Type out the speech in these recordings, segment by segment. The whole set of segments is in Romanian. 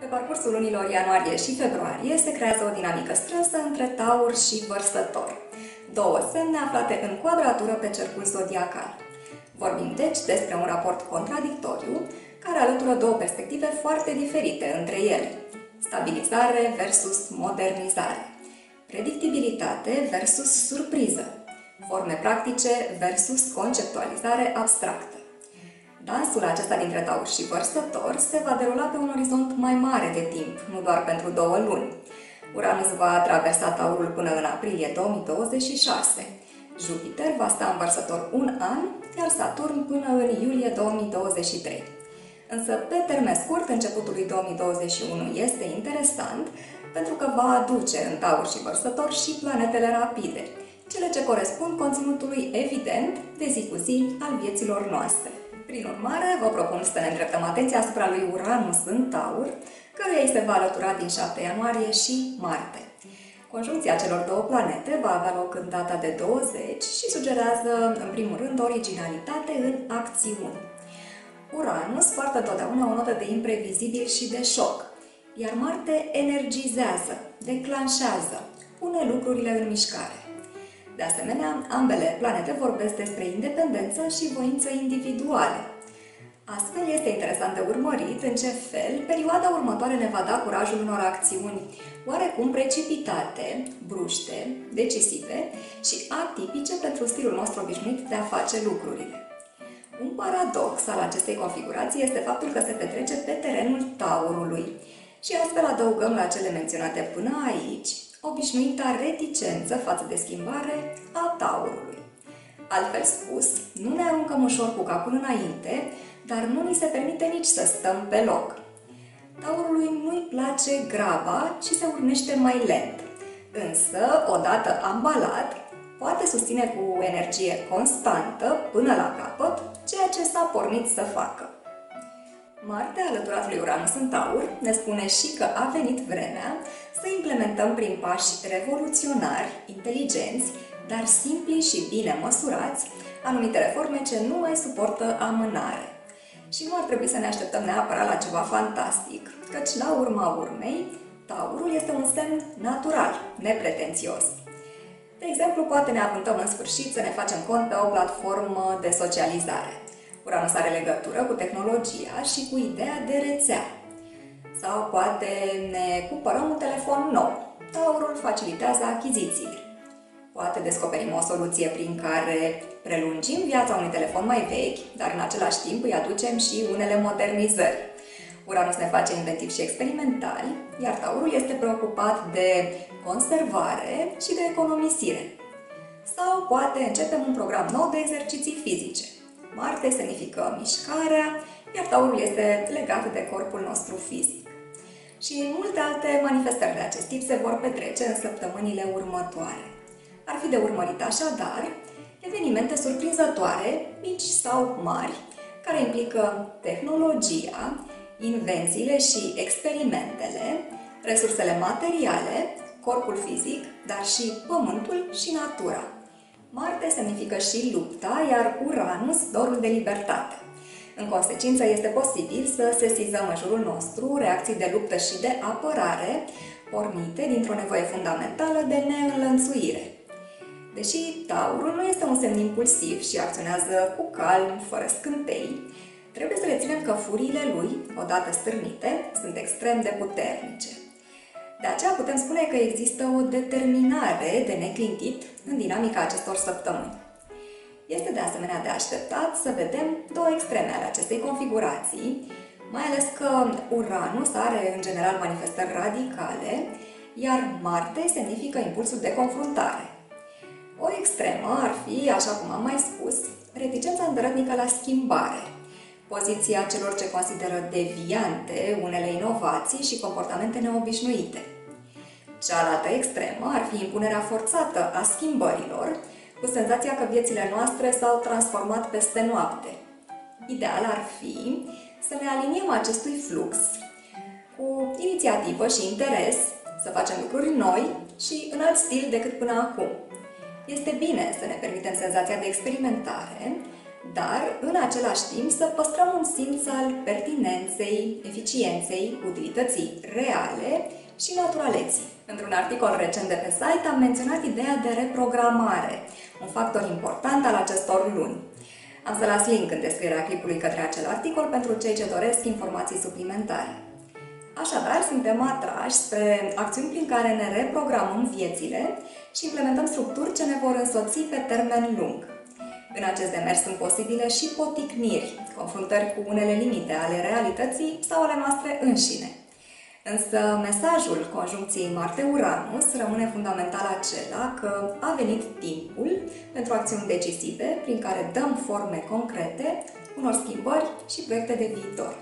Pe parcursul lunilor ianuarie și februarie se creează o dinamică strânsă între Taur și Vărsător, două semne aflate în quadratură pe cercul zodiacal. Vorbim deci despre un raport contradictoriu care alătură două perspective foarte diferite între ele: stabilizare versus modernizare, predictibilitate versus surpriză, forme practice versus conceptualizare abstractă. Dansul acesta dintre Taur și Vărsător se va derula pe un orizont mai mare de timp, nu doar pentru 2 luni. Uranus va traversa Taurul până în aprilie 2026. Jupiter va sta în Vărsător un an, iar Saturn până în iulie 2023. Însă, pe termen scurt, începutul lui 2021 este interesant pentru că va aduce în Taur și Vărsător și planetele rapide, cele ce corespund conținutului evident de zi cu zi al vieților noastre. Prin urmare, vă propun să ne îndreptăm atenția asupra lui Uranus în Taur, căruia îi se va alătura din 7 ianuarie și Marte. Conjuncția celor două planete va avea loc în data de 20 și sugerează, în primul rând, originalitate în acțiuni. Uranus poartă întotdeauna o notă de imprevizibil și de șoc, iar Marte energizează, declanșează, pune lucrurile în mișcare. De asemenea, ambele planete vorbesc despre independență și voință individuale. Astfel, este interesant de urmărit în ce fel perioada următoare ne va da curajul unor acțiuni oarecum precipitate, bruște, decisive și atipice pentru stilul nostru obișnuit de a face lucrurile. Un paradox al acestei configurații este faptul că se petrece pe terenul Taurului și astfel adăugăm la cele menționate până aici obișnuita reticență față de schimbare a Taurului. Altfel spus, nu ne aruncăm ușor cu capul înainte, dar nu ni se permite nici să stăm pe loc. Taurului nu-i place graba și se urnește mai lent, însă, odată ambalat, poate susține cu energie constantă până la capăt ceea ce s-a pornit să facă. Marte, alăturat lui Uranus în Taur, ne spune și că a venit vremea să implementăm prin pași revoluționari, inteligenți, dar simpli și bine măsurați, anumite reforme ce nu mai suportă amânare. Și nu ar trebui să ne așteptăm neapărat la ceva fantastic, căci la urma urmei, Taurul este un semn natural, nepretențios. De exemplu, poate ne avântăm în sfârșit să ne facem cont pe o platformă de socializare. Uranus are legătură cu tehnologia și cu ideea de rețea. Sau poate ne cumpărăm un telefon nou. Taurul facilitează achizițiile. Poate descoperim o soluție prin care prelungim viața unui telefon mai vechi, dar în același timp îi aducem și unele modernizări. Uranus ne face inventivi și experimentali, iar Taurul este preocupat de conservare și de economisire. Sau poate începem un program nou de exerciții fizice. Marte semnifică mișcarea, iar Taurul este legat de corpul nostru fizic. Și multe alte manifestări de acest tip se vor petrece în săptămânile următoare. Ar fi de urmărit așadar evenimente surprinzătoare, mici sau mari, care implică tehnologia, invențiile și experimentele, resursele materiale, corpul fizic, dar și pământul și natura. Marte semnifică și lupta, iar Uranus dorul de libertate. În consecință, este posibil să sesizăm în jurul nostru reacții de luptă și de apărare, pornite dintr-o nevoie fundamentală de neînlănțuire. Deși Taurul nu este un semn impulsiv și acționează cu calm, fără scântei, trebuie să reținem că furiile lui, odată stârnite, sunt extrem de puternice. De aceea putem spune că există o determinare de neclintit în dinamica acestor săptămâni. Este de asemenea de așteptat să vedem două extreme ale acestei configurații, mai ales că Uranus are în general manifestări radicale, iar Marte semnifică impulsul de confruntare. O extremă ar fi, așa cum am mai spus, reticența îndărătnică la schimbare, poziția celor ce consideră deviante unele inovații și comportamente neobișnuite. Cealaltă extremă ar fi impunerea forțată a schimbărilor, cu senzația că viețile noastre s-au transformat peste noapte. Ideal ar fi să ne aliniem acestui flux cu inițiativă și interes, să facem lucruri noi și în alt stil decât până acum. Este bine să ne permitem senzația de experimentare, dar în același timp să păstrăm un simț al pertinenței, eficienței, utilității reale și naturaleții. Într-un articol recent de pe site am menționat ideea de reprogramare, un factor important al acestor luni. Am să las link în descrierea clipului către acel articol pentru cei ce doresc informații suplimentare. Așadar, suntem atrași spre acțiuni prin care ne reprogramăm viețile și implementăm structuri ce ne vor însoți pe termen lung. În acest demers sunt posibile și poticniri, confruntări cu unele limite ale realității sau ale noastre înșine. Însă mesajul conjuncției Marte-Uranus rămâne fundamental acela că a venit timpul pentru acțiuni decisive prin care dăm forme concrete unor schimbări și proiecte de viitor.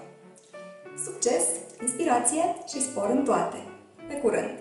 Succes, inspirație și spor în toate! Pe curând!